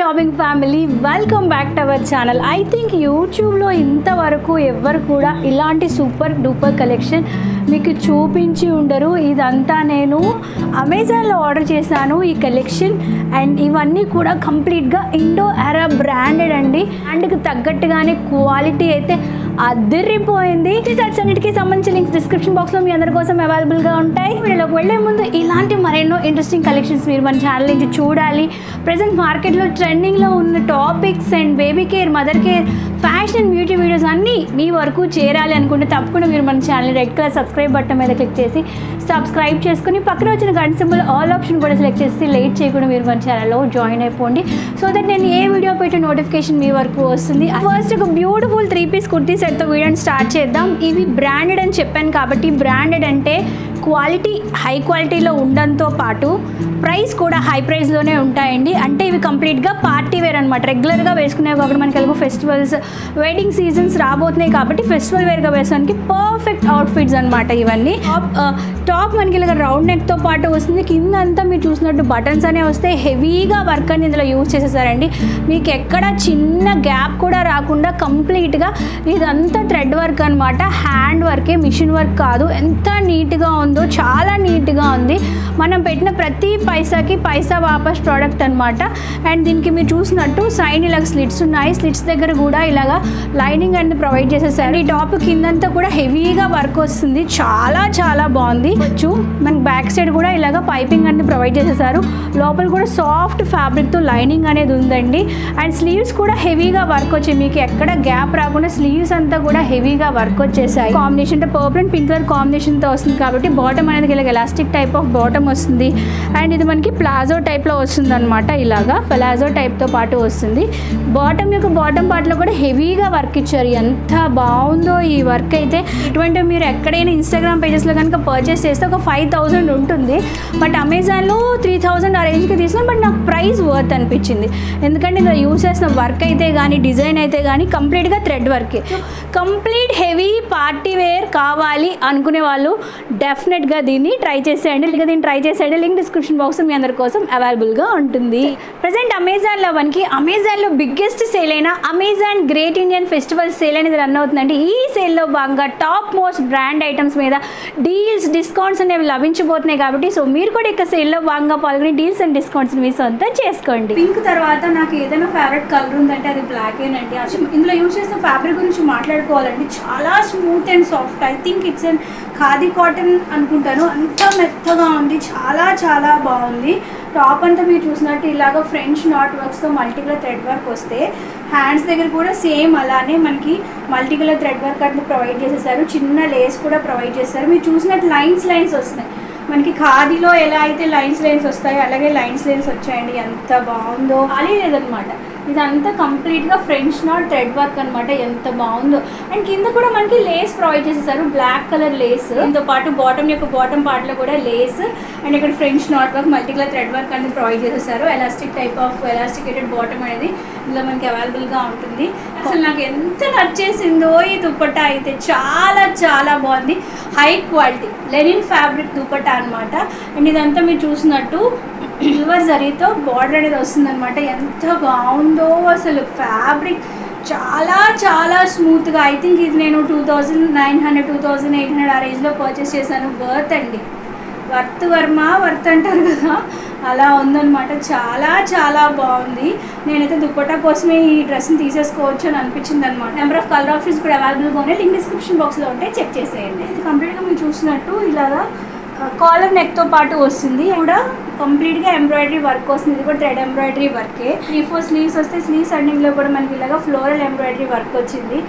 Shopping family, welcome back to our channel. I think యూట్యూబ్లో ఇంతవరకు ఎవ్వరు కూడా ఇలాంటి సూపర్ డూపర్ కలెక్షన్ మీకు చూపించి ఉండరు. ఇదంతా నేను అమెజాన్లో ఆర్డర్ చేశాను ఈ కలెక్షన్. అండ్ ఇవన్నీ కూడా కంప్లీట్గా ఇండో అరబ్ బ్రాండెడ్ అండి. బ్రాండ్కి తగ్గట్టుగానే క్వాలిటీ అయితే అదిరిపోయింది. టీషర్ట్స్ అన్నిటికీ సంబంధించి లింక్స్ డిస్క్రిప్షన్ బాక్స్లో మీ అందరి కోసం అవైలబుల్గా ఉంటాయి. వీడియోలోకి వెళ్లే ముందు ఇలాంటి మరెన్నో ఇంట్రెస్టింగ్ కలెక్షన్స్ మీరు మన ఛానల్ నుంచి చూడాలి. ప్రజెంట్ మార్కెట్లో ట్రెండింగ్లో ఉన్న topics and baby care, mother care, fashion and beauty videos అన్నీ మీ వరకు చేరాలి అనుకుంటే తప్పకుండా మీరు మన channel red colour subscribe button మీద క్లిక్ చేసి సబ్స్క్రైబ్ చేసుకుని పక్కన వచ్చిన గంట సింబల్ ఆల్ ఆప్షన్ కూడా సెలెక్ట్ చేసి లేట్ చేయకుండా మీరు మన ఛానల్లో జాయిన్ అయిపోండి. సో దట్ నేను ఏ వీడియో పెట్టే నోటిఫికేషన్ మీ వరకు వస్తుంది. ఫస్ట్ ఒక బ్యూటిఫుల్ 3-piece కుర్తీ సెట్తో వీడియోని స్టార్ట్ చేద్దాం. ఇవి బ్రాండెడ్ అని చెప్పాను కాబట్టి బ్రాండెడ్ అంటే క్వాలిటీ హై క్వాలిటీలో ఉండడంతో పాటు ప్రైస్ కూడా హై ప్రైస్లోనే ఉంటాయండి. అంటే ఇవి కంప్లీట్గా పార్టీ వేర్ అనమాట. రెగ్యులర్గా వేసుకునేవి కాబట్టి మనకి ఎలాగో ఫెస్టివల్స్, వెడ్డింగ్ సీజన్స్ రాబోతున్నాయి కాబట్టి ఫెస్టివల్ వేర్గా వేసడానికి పర్ఫెక్ట్ అవుట్ఫిట్స్ అనమాట ఇవన్నీ. టాప్ మనకి ఇలాగ రౌండ్ నెక్తో పాటు వస్తుంది. కింద అంతా మీరు చూసినట్టు బటన్స్ అనేవి వస్తే హెవీగా వర్క్ అని ఇందులో యూజ్ చేసేసారండి. మీకు ఎక్కడ చిన్న గ్యాప్ కూడా రాకుండా కంప్లీట్గా ఇదంతా థ్రెడ్ వర్క్ అనమాట. హ్యాండ్ వర్కే, మిషన్ వర్క్ కాదు. ఎంత నీట్గా ఉందో, చాలా నీట్గా ఉంది. మనం పెట్టిన ప్రతి పైసాకి పైసా వాపస్ ప్రోడక్ట్ అనమాట. అండ్ దీనికి మీరు చూసినట్టు సైడ్ ఇలాగ స్లిట్స్ ఉన్నాయి. స్లిట్స్ దగ్గర కూడా ఇలాగ లైనింగ్ అనేది ప్రొవైడ్ చేసేసారు. ఈ టాప్ కిందంతా కూడా హెవీగా వర్క్ వస్తుంది. చాలా చాలా బాగుంది. మనకి బ్యాక్ సైడ్ కూడా ఇలాగ పైపింగ్ అనేది ప్రొవైడ్ చేసేసారు. లోపల కూడా సాఫ్ట్ ఫ్యాబ్రిక్తో లైనింగ్ అనేది ఉందండి. అండ్ స్లీవ్స్ కూడా హెవీగా వర్క్ వచ్చాయి. మీకు ఎక్కడ గ్యాప్ రాకుండా స్లీవ్స్ అంతా కూడా హెవీగా వర్క్ వచ్చేసాయి. Combination purple and pink colour కాంబినేషన్తో వస్తుంది కాబట్టి బాటమ్ అనేది ఇలాగ ఎలాస్టిక్ టైప్ ఆఫ్ బాటమ్ వస్తుంది. అండ్ ఇది మనకి ప్లాజో టైప్లో వస్తుంది అనమాట. ఇలాగా ప్లాజో టైప్తో పాటు వస్తుంది. బాటమ్ యొక్క బాటమ్ పార్ట్లో కూడా హెవీగా వర్క్ ఇచ్చారు. ఎంత బాగుందో ఈ వర్క్ అయితే. ఇటువంటి మీరు ఎక్కడైనా ఇన్స్టాగ్రామ్ పేజెస్లో కనుక పర్చేస్ చేస్తే ఒక 5,000 ఉంటుంది. బట్ అమెజాన్లో 3,000 ఆ రేంజ్కి తీసుకుని బట్ నాకు ప్రైస్ వర్త్ అనిపించింది. ఎందుకంటే ఇందులో యూజ్ చేసిన వర్క్ అయితే కానీ, డిజైన్ అయితే కానీ కంప్లీట్గా థ్రెడ్ వర్కే. కంప్లీట్ హెవీ పార్టీ వేర్ కావాలి అనుకునే వాళ్ళు డెఫినెట్గా దీన్ని ట్రై చేసేయండి. దీన్ని ట్రై చేసేయండి. లింక్ డిస్క్రిప్షన్ బాక్స్ మీ అందరి కోసం అవైలబుల్గా ఉంటుంది. ప్రజెంట్ అమెజాన్లో బిగ్గెస్ట్ సేల్ అయిన Amazon great Indian festival sale అనేది రన్ అవుతుందండి. ఈ సేల్లో భాగంగా టాప్ మోస్ట్ బ్రాండ్ ఐటమ్స్ మీద డీల్స్, డిస్కౌంట్స్ అనేవి లభించబోతున్నాయి కాబట్టి సో మీరు కూడా ఇక సేల్లో భాగంగా పాల్గొని డీల్స్ అండ్ డిస్కౌంట్స్ మీ సొంతం చేసుకోండి. పింక్ తర్వాత నాకు ఏదైనా ఫేవరెట్ కలర్ ఉందంటే అది బ్లాక్ ఏనండి. ఇందులో యూజ్ చేసిన ఫ్యాబ్రిక్ గురించి మాట్లాడుకోవాలండి. చాలా smooth and soft. I think it's and khadi cotton అనుకుంటాను. అంత మెత్తగా ఉంది. చాలా చాలా బాగుంది. టాప్ అంతా మీరు చూసినట్టు ఇలాగ ఫ్రెంచ్ నాట్ వర్క్స్తో మల్టీ కలర్ థ్రెడ్ వర్క్ వస్తే హ్యాండ్స్ దగ్గర కూడా సేమ్ అలానే మనకి మల్టీ కలర్ థ్రెడ్ వర్క్ అంటే ప్రొవైడ్ చేసేసారు. చిన్న లేస్ కూడా ప్రొవైడ్ చేస్తారు. మీరు చూసినట్టు లైన్స్ వస్తున్నాయి. మనకి ఖాదీలో ఎలా అయితే లైన్స్ వస్తాయో అలాగే లైన్స్ వచ్చాయండి. ఎంత బాగుందో. ఖాళీ లేదనమాట. ఇదంతా కంప్లీట్గా ఫ్రెంచ్ నాట్ థ్రెడ్ వర్క్ అనమాట. ఎంత బాగుందో. అండ్ కింద కూడా మనకి లేస్ ప్రొవైడ్ చేసేసారు. Black colour lace. దీంతో పాటు బాటమ్ యొక్క బాటమ్ పార్ట్లో కూడా లేస్ అండ్ ఇక్కడ French knot work, multi colour thread work అనేది ప్రొవైడ్ చేసేసారు. Elastic type of elasticated bottom అనేది ఇందులో మనకి అవైలబుల్గా ఉంటుంది. అసలు నాకు ఎంత నచ్చేసిందో ఈ దుపట్టా అయితే. చాలా చాలా బాగుంది. High quality linen fabric dupatta అనమాట. అండ్ ఇదంతా మీరు చూసినట్టు సిల్వర్ జరీతో బార్డర్ అనేది వస్తుంది అనమాట. ఎంత బాగుందో అసలు. ఫ్యాబ్రిక్ చాలా చాలా స్మూత్గా. ఐ థింక్ ఇది నేను 2,900, 2,800 ఆ రేంజ్లో పర్చేస్ చేశాను. వర్త్ అండి. వర్త్ అంటారు కదా, అలా ఉందన్నమాట. చాలా చాలా బాగుంది. నేనైతే దుపట్టా కోసమే ఈ డ్రెస్ని తీసేసుకోవచ్చు అని అనిపించింది అనమాట. నెంబర్ ఆఫ్ కలర్ ఆప్షన్స్ కూడా అవైలబుల్గా ఉన్నాయి. లింక్ డిస్క్రిప్షన్ బాక్స్లో ఉంటే చెక్ చేసేయండి. ఇది కంప్లీట్గా మీరు చూసినట్టు ఇలాగా కాలర్ నెక్తో పాటు వస్తుంది. కూడా కంప్లీట్గా ఎంబ్రాయిడరీ వర్క్ వస్తుంది. ఇది కూడా థ్రెడ్ ఎంబ్రాయిడరీ వర్కే. 3-4 స్లీవ్స్ వస్తే స్లీవ్స్ ఎండింగ్లో కూడా మనకి ఇలాగా ఫ్లోరల్ ఎంబ్రాయిడరీ వర్క్ వచ్చింది.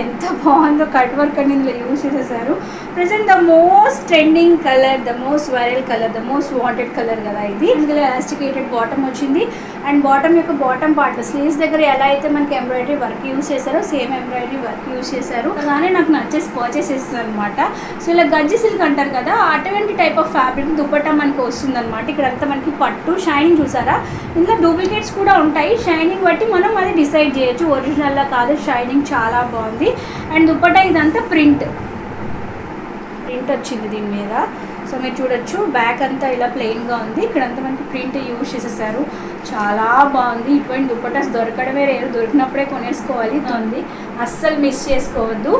ఎంత బాగుందో. కట్ వర్క్ అని ఇందులో యూజ్ చేసేసారు. Present the most trending colour, the most viral colour, the most wanted colour కదా ఇది. ఇందులో ఎలాస్టికేటెడ్ బాటమ్ వచ్చింది. అండ్ బాటమ్ యొక్క బాటమ్ పార్ట్ స్లీవ్స్ దగ్గర ఎలా అయితే మనకి ఎంబ్రాయిడరీ వర్క్ యూజ్ చేశారో సేమ్ ఎంబ్రాయిడరీ వర్క్ యూజ్ చేశారు. అలానే నాకు నచ్చేసి పర్చేస్ చేస్తాను అనమాట. సో ఇలా గజ్జి సిల్క్ అంటారు కదా, అటువంటి టైప్ ఆఫ్ ఫ్యాబ్రిక్ దుపట్టా మనకి వస్తుంది అనమాట. ఇక్కడంతా మనకి పట్టు షైనింగ్ చూసారా. ఇందులో డూప్లికేట్స్ కూడా ఉంటాయి. షైనింగ్ బట్టి మనం అది డిసైడ్ చేయొచ్చు. ఒరిజినల్లా కాదు, షైనింగ్ చాలా బాగుంది. అండ్ దుపట్టా ఇదంతా ప్రింట్ ప్రింట్ వచ్చింది దీని మీద. సో మీరు చూడొచ్చు బ్యాక్ అంతా ఇలా ప్లెయిన్గా ఉంది, ఇక్కడంతా మనకి ప్రింట్ యూజ్ చేసేసారు. చాలా బాగుంది. ఇటువంటి దుపట్టాస్ దొరకడమే రేరు, దొరికినప్పుడే కొనేసుకోవాలి. ఉంది, అస్సలు మిస్ చేసుకోవద్దు.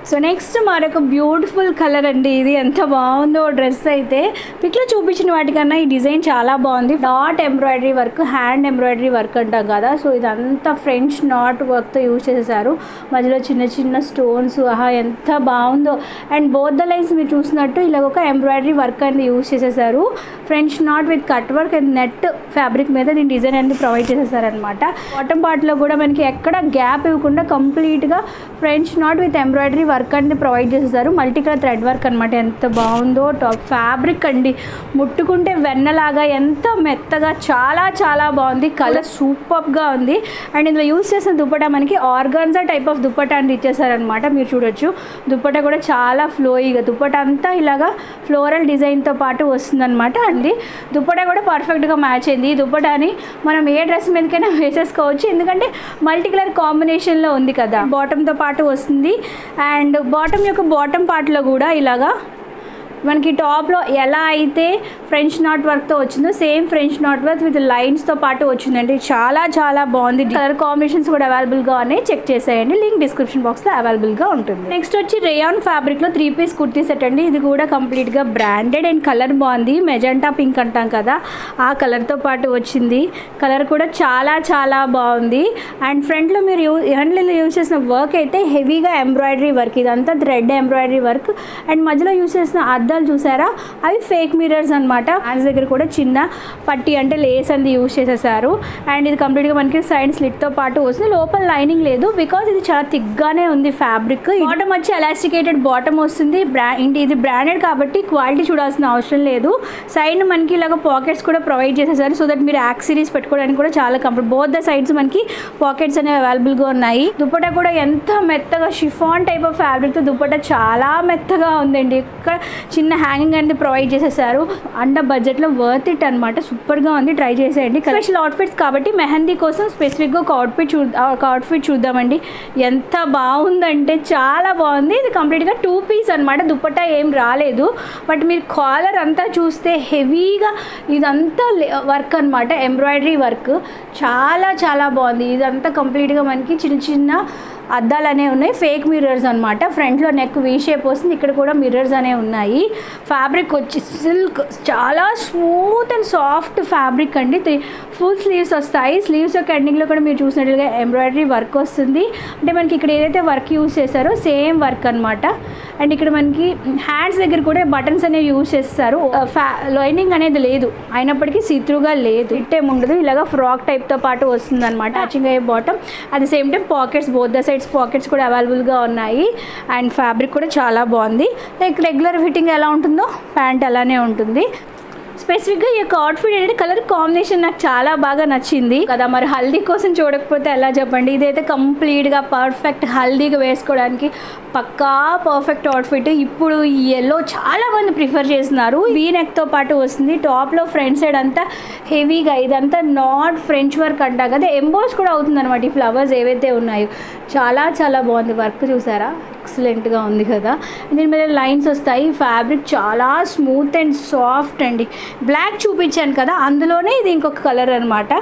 సో నెక్స్ట్ మరొక బ్యూటిఫుల్ కలర్ అండి. ఇది ఎంత బాగుందో డ్రెస్ అయితే. పిక్లో చూపించిన వాటికన్నా ఈ డిజైన్ చాలా బాగుంది. Not embroidery work, hand embroidery work అంటాం కదా, సో ఇదంతా ఫ్రెంచ్ నాట్ వర్క్తో యూజ్ చేసేసారు. మధ్యలో చిన్న చిన్న స్టోన్స్, ఆహా ఎంత బాగుందో. అండ్ బోత్ ద లైన్స్ మీరు చూసినట్టు ఇలా ఒక ఎంబ్రాయిడరీ వర్క్ అనేది యూజ్ చేసేసారు. French knot with cut work and net fabric మీద దీని డిజైన్ అనేది ప్రొవైడ్ చేసేసారనమాట. బాటమ్ పార్ట్లో కూడా మనకి ఎక్కడ గ్యాప్ ఇవ్వకుండా కంప్లీట్గా French knot with embroidery work అనేది ప్రొవైడ్ చేసేసారు. మల్టీ కలర్ థ్రెడ్ వర్క్ అనమాట. ఎంత బాగుందో. టాప్ ఫ్యాబ్రిక్ అండి, ముట్టుకుంటే వెన్నలాగా, ఎంత మెత్తగా, చాలా చాలా బాగుంది. కలర్ సూపర్గా ఉంది. అండ్ ఇందులో యూజ్ చేసిన దుపట్టా మనకి ఆర్గాన్జా టైప్ ఆఫ్ దుపట్టా అని ఇచ్చేసారనమాట. మీరు చూడొచ్చు దుపట్టా కూడా చాలా ఫ్లోయిగా, దుపట్టా అంతా ఇలాగా ఫ్లోరల్ డిజైన్తో పాటు వస్తుందన్నమాట. అండి దుపట్టా కూడా పర్ఫెక్ట్గా మ్యాచ్ అయింది. ఈ దుపట్టాని మనం ఏ డ్రెస్ మీదకైనా వేసేసుకోవచ్చు, ఎందుకంటే మల్టీ కలర్ కాంబినేషన్లో ఉంది కదా. బాటంతో పాటు వస్తుంది. అండ్ బాటమ్ యొక్క బాటమ్ పార్ట్లో కూడా ఇలాగా మనకి టాప్లో ఎలా అయితే ఫ్రెంచ్ నాట్ వర్క్తో వచ్చిందో same French knot work with లైన్స్తో పాటు వచ్చిందండి. చాలా చాలా బాగుంది. కలర్ కాంబినేషన్స్ కూడా అవైలబుల్గా ఉన్నాయి, చెక్ చేసేయండి. లింక్ డిస్క్రిప్షన్ బాక్స్లో అవైలబుల్గా ఉంటుంది. నెక్స్ట్ వచ్చి రేయాన్ ఫ్యాబ్రిక్లో 3 పీస్ కుర్తీ సెట్ అండి. ఇది కూడా కంప్లీట్గా బ్రాండెడ్ అండ్ కలర్ బాగుంది. మెజెంటా పింక్ అంటాం కదా, ఆ కలర్తో పాటు వచ్చింది. కలర్ కూడా చాలా చాలా బాగుంది. అండ్ ఫ్రంట్లో మీరు హ్యాండ్లో యూజ్ చేసిన వర్క్ అయితే హెవీగా ఎంబ్రాయిడరీ వర్క్, ఇదంతా థ్రెడ్ ఎంబ్రాయిడరీ వర్క్. అండ్ మధ్యలో యూజ్ చేసిన అద్దాలు చూసారా, అవి ఫేక్ మిర్రర్స్ అనమాట. హ్యాండ్స్ దగ్గర కూడా చిన్న పట్టి అంటే లేస్ అనేది యూజ్ చేసేసారు. అండ్ ఇది కంప్లీట్గా మనకి సైడ్ స్లిట్తో పాటు వస్తుంది. లోపల లైనింగ్ లేదు, బికాజ్ ఇది చాలా థిక్గానే ఉంది ఫ్యాబ్రిక్. బాటమ్ వచ్చి ఎలాస్టికేటెడ్ బాటమ్ వస్తుంది. ఇది బ్రాండెడ్ కాబట్టి క్వాలిటీ చూడాల్సిన అవసరం లేదు. సైడ్ మనకి ఇలాగ పాకెట్స్ కూడా ప్రొవైడ్ చేసేసారు, సో దట్ మీరు యాక్సెసరీస్ పెట్టుకోవడానికి కూడా చాలా కంఫర్ట్. బోత్ ద సైడ్స్ మనకి పాకెట్స్ అనేవి అవైలబుల్గా ఉన్నాయి. దుపట్టా కూడా ఎంత మెత్తగా, షిఫాన్ టైప్ ఆఫ్ ఫ్యాబ్రిక్తో దుపట్టా చాలా మెత్తగా ఉందండి. ఇక్కడ చిన్న హ్యాంగింగ్ అనేది ప్రొవైడ్ చేసేసారు. అండర్ బడ్జెట్లో వర్త్ ఇట్ అనమాట. సూపర్గా ఉంది, ట్రై చేసేయండి. స్పెషల్ అవుట్ఫిట్స్ కాబట్టి మెహందీ కోసం స్పెసిఫిక్గా ఒక అవుట్ఫిట్ చూద్దామండి. ఎంత బాగుందంటే చాలా బాగుంది. ఇది కంప్లీట్గా 2 పీస్ అనమాట. దుపట్టా ఏం రాలేదు, బట్ మీరు కాలర్ అంతా చూస్తే హెవీగా ఇదంతా వర్క్ అనమాట, ఎంబ్రాయిడరీ వర్క్. చాలా చాలా బాగుంది. ఇదంతా కంప్లీట్గా మనకి చిన్న చిన్న అద్దాలు అనేవి ఉన్నాయి, ఫేక్ మిర్రర్స్ అనమాట. ఫ్రంట్లో నెక్ వీ షేప్ వస్తుంది, ఇక్కడ కూడా మిర్రర్స్ అనేవి ఉన్నాయి. ఫ్యాబ్రిక్ వచ్చి సిల్క్, చాలా స్మూత్ అండ్ సాఫ్ట్ ఫ్యాబ్రిక్ అండి. ఫుల్ స్లీవ్స్ వస్తాయి. స్లీవ్స్ యొక్క ఎండింగ్లో కూడా మీరు చూసినట్లుగా ఎంబ్రాయిడరీ వర్క్ వస్తుంది. అంటే మనకి ఇక్కడ ఏదైతే వర్క్ యూజ్ చేశారో సేమ్ వర్క్ అనమాట. అండ్ ఇక్కడ మనకి హ్యాండ్స్ దగ్గర కూడా బటన్స్ అనేవి యూజ్ చేస్తారు. లైనింగ్ అనేది లేదు, అయినప్పటికీ సీత్రూగా లేదు, ఇట్టేం ఉండదు. ఇలాగా ఫ్రాక్ టైప్తో పాటు వస్తుంది అనమాట. మ్యాచింగ్ అయ్యే bottom, at the same time pockets, both the sides pockets కూడా అవైలబుల్గా ఉన్నాయి. అండ్ ఫ్యాబ్రిక్ కూడా చాలా బాగుంది. లైక్ రెగ్యులర్ ఫిట్టింగ్ ఎలా ఉంటుందో ప్యాంట్ అలానే ఉంటుంది. స్పెసిఫిక్గా ఈ యొక్క అవుట్ఫిట్ ఏంటంటే కలర్ కాంబినేషన్ నాకు చాలా బాగా నచ్చింది కదా. మరి హల్దీ కోసం చూడకపోతే ఎలా చెప్పండి. ఇదైతే కంప్లీట్గా పర్ఫెక్ట్ హల్దీగా వేసుకోవడానికి పక్కా పర్ఫెక్ట్ అవుట్ఫిట్. ఇప్పుడు ఈ ఎల్లో చాలా మంది ప్రిఫర్ చేస్తున్నారు. వీ నెక్తో పాటు వస్తుంది. టాప్లో ఫ్రంట్ సైడ్ అంతా హెవీగా, ఇదంతా నాట్ ఫ్రెంచ్ వర్క్ అంటా కదా, ఎంబోస్ కూడా అవుతుంది అనమాట. ఈ ఫ్లవర్స్ ఏవైతే ఉన్నాయో చాలా చాలా బాగుంది. వర్క్ చూసారా, ఎక్సలెంట్గా ఉంది కదా. దీని మీద లైన్స్ వస్తాయి. ఫ్యాబ్రిక్ చాలా స్మూత్ అండ్ సాఫ్ట్ అండి. బ్లాక్ చూపించాను కదా, అందులోనే ఇది ఇంకొక కలర్ అనమాట.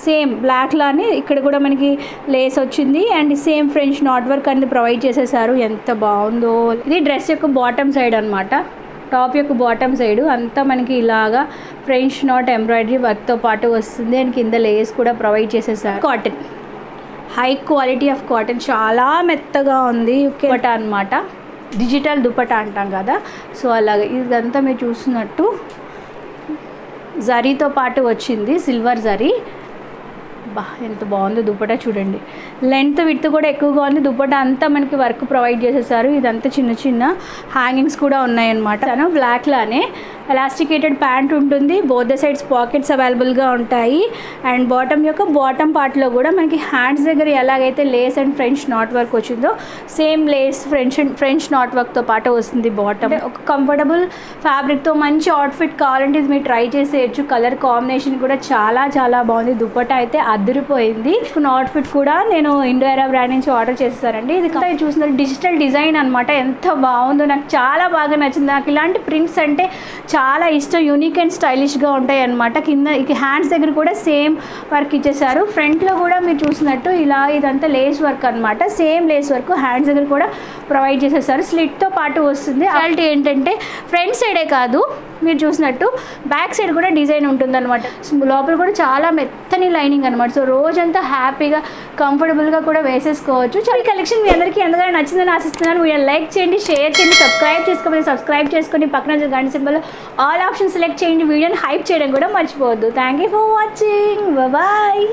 సేమ్ బ్లాక్ లానే ఇక్కడ కూడా మనకి లేస్ వచ్చింది. And same French knot work అనేది ప్రొవైడ్ చేసేసారు. ఎంత బాగుందో. ఇది డ్రెస్ యొక్క బాటమ్ సైడ్ అనమాట. టాప్ యొక్క బాటమ్ సైడ్ అంతా మనకి ఇలాగా ఫ్రెంచ్ నాట్ ఎంబ్రాయిడరీ వర్క్తో పాటు వస్తుంది. అండ్ కింద లేస్ కూడా ప్రొవైడ్ చేసేసారు. Cotton, high quality of cotton, చాలా మెత్తగా ఉంది. దుపట్టా అనమాట, డిజిటల్ దుపట్టా అంటాం కదా, సో అలాగే ఇదంతా మీరు చూస్తున్నట్టు జరీతో పాటు వచ్చింది, సిల్వర్ జరీ. బా ఎంత బాగుందో దుపట్టా చూడండి. లెంత్ విడ్త్ కూడా ఎక్కువగా ఉంది. దుపట్టా అంతా మనకి వర్క్ ప్రొవైడ్ చేసేసారు. ఇదంతా చిన్న చిన్న హ్యాంగింగ్స్ కూడా ఉన్నాయన్నమాట. బ్లాక్ లానే ఎలాస్టికేటెడ్ ప్యాంట్ ఉంటుంది, బోత్ ద సైడ్స్ పాకెట్స్ అవైలబుల్గా ఉంటాయి. అండ్ బాటమ్ పార్ట్లో కూడా మనకి హ్యాండ్స్ దగ్గర ఎలాగైతే Lay's and French knot work వచ్చిందో సేమ్ లేస్ ఫ్రెంచ్ నాట్ వర్క్తో పాటు వస్తుంది. బాటమ్ ఒక కంఫర్టబుల్ ఫ్యాబ్రిక్తో మంచి అవుట్ఫిట్ కావాలంటే ఇది మీరు ట్రై చేసేయచ్చు. కలర్ కాంబినేషన్ కూడా చాలా చాలా బాగుంది. దుపట్టా అయితే అదిరిపోయింది. అవుట్ఫిట్ కూడా నేను ఇండోరా బ్రాండ్ నుంచి ఆర్డర్ చేస్తానండి. ఇది చూస్తున్నారు డిజిటల్ డిజైన్ అనమాట. ఎంత బాగుందో, నాకు చాలా బాగా నచ్చింది. నాకు ఇలాంటి ప్రింట్స్ అంటే చాలా ఇష్టం. యూనిక్ అండ్ స్టైలిష్గా ఉంటాయి అనమాట. కింద హ్యాండ్స్ దగ్గర కూడా సేమ్ వర్క్ ఇచ్చేసారు. ఫ్రంట్లో కూడా మీరు చూసినట్టు ఇలా ఇదంతా లేస్ వర్క్ అనమాట. సేమ్ లేస్ వర్క్ హ్యాండ్స్ దగ్గర కూడా ప్రొవైడ్ చేసేసారు. స్లిట్తో పాటు వస్తుంది. క్వాలిటీ ఏంటంటే ఫ్రంట్ సైడే కాదు, మీరు చూసినట్టు బ్యాక్ సైడ్ కూడా డిజైన్ ఉంటుంది అనమాట. లోపల కూడా చాలా మెత్తని లైనింగ్ అనమాట. సో రోజంతా హ్యాపీగా కంఫర్టబుల్గా కూడా వేసేసుకోవచ్చు. ఈ కలెక్షన్ మీ అందరికీ ఎంతగానో నచ్చిందని ఆశిస్తున్నాను. వీడియో లైక్ చేయండి, షేర్ చేయండి, సబ్స్క్రైబ్ చేసుకొని పక్కన గంట సింబల్ ఆల్ ఆప్షన్ సెలెక్ట్ చేయండి. వీడియోని హైప్ చేయడం కూడా మర్చిపోవద్దు. Thank you for watching. Bye.